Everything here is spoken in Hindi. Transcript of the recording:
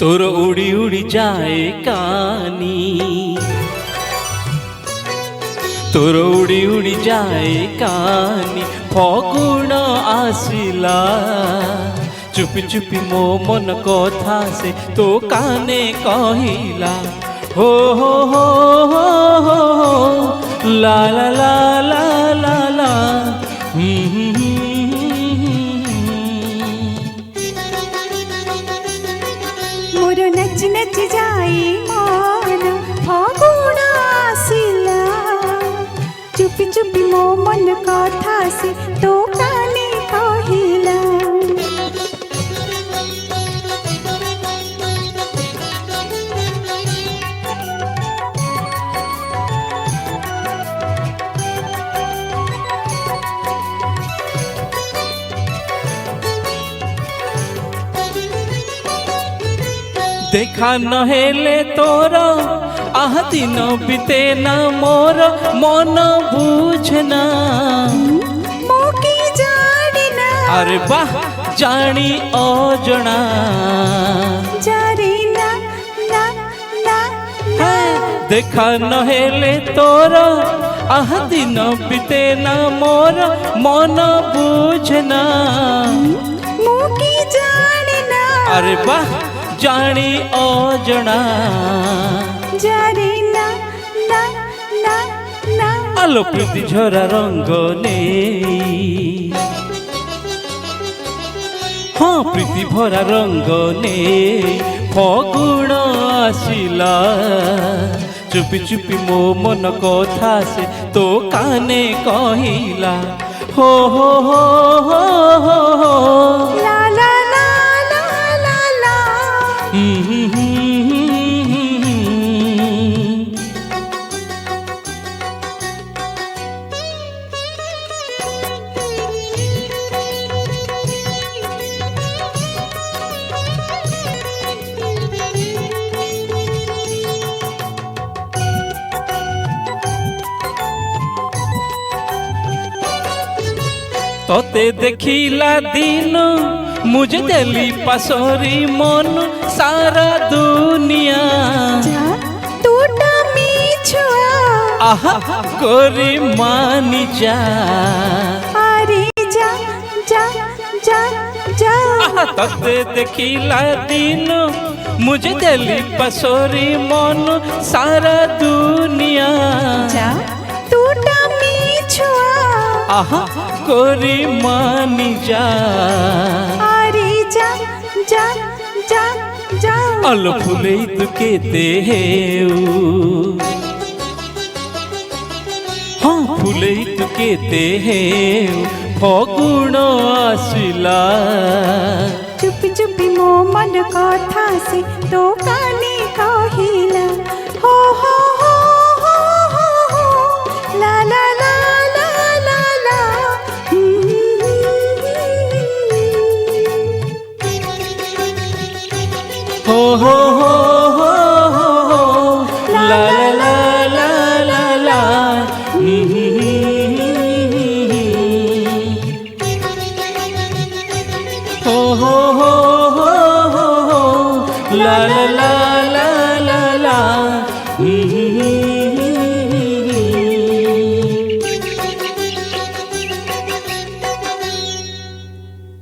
তোর উড়ি উড়ি যায় কানি, তোর উড়ি উড়ি যায় কানি, ফগুণ আসিলা চুপি চুপি মো মন কথা সে তো কানে কহিলা, হো হো হো হো হো লা লা লা লা লা লা मोर नच नच जाई मन फागुण आसिला चुपी चुपी मो मन कथा से तो काने कहिला। देखा नहेले तोर आह दिन बीते ना मोर मन बुझना, मोकी जानिना अरे वाह जानी अजणा, जारिना ना ना ना देखा नहेले तोर आह दिन बीते ना मोर मन बुझना, मोकी जानिना अरे वाह जानी अजणा, जारिना ना ना ना आलो प्रीति झरा रंग ने, हाँ प्रीति भरा रंग ने फगुण आसिला चुपी चुपी मो मन कथा से तो काने कहिला, हो हो हो हो हो हो ला ला ला ला ला ला तोते देखिला दिन मुझे दिली पसोरी मन सारा दुनिया, जा टूटा मिछुआ आहा कोरी मानी जा, अरे जा जा जा जा आहा तोते देखिला दिन मुझे दिली पसोरी मन सारा दुनिया, जा टूटा मिछुआ आहा कोरी मानी जा, अरे जा जा जा जा अल फुले तुके देऊ, हाँ फुले तुके देऊ फगुण आसिला चुपी चुपी मो मन कथा से तो काने कहिला, हो हो हो हो हो हो ला ला ला ला ला ला हो हो हो हो हो हो ला ला ला ला ला ला हो हो हो हो हो हो ला ला ला ला ला ला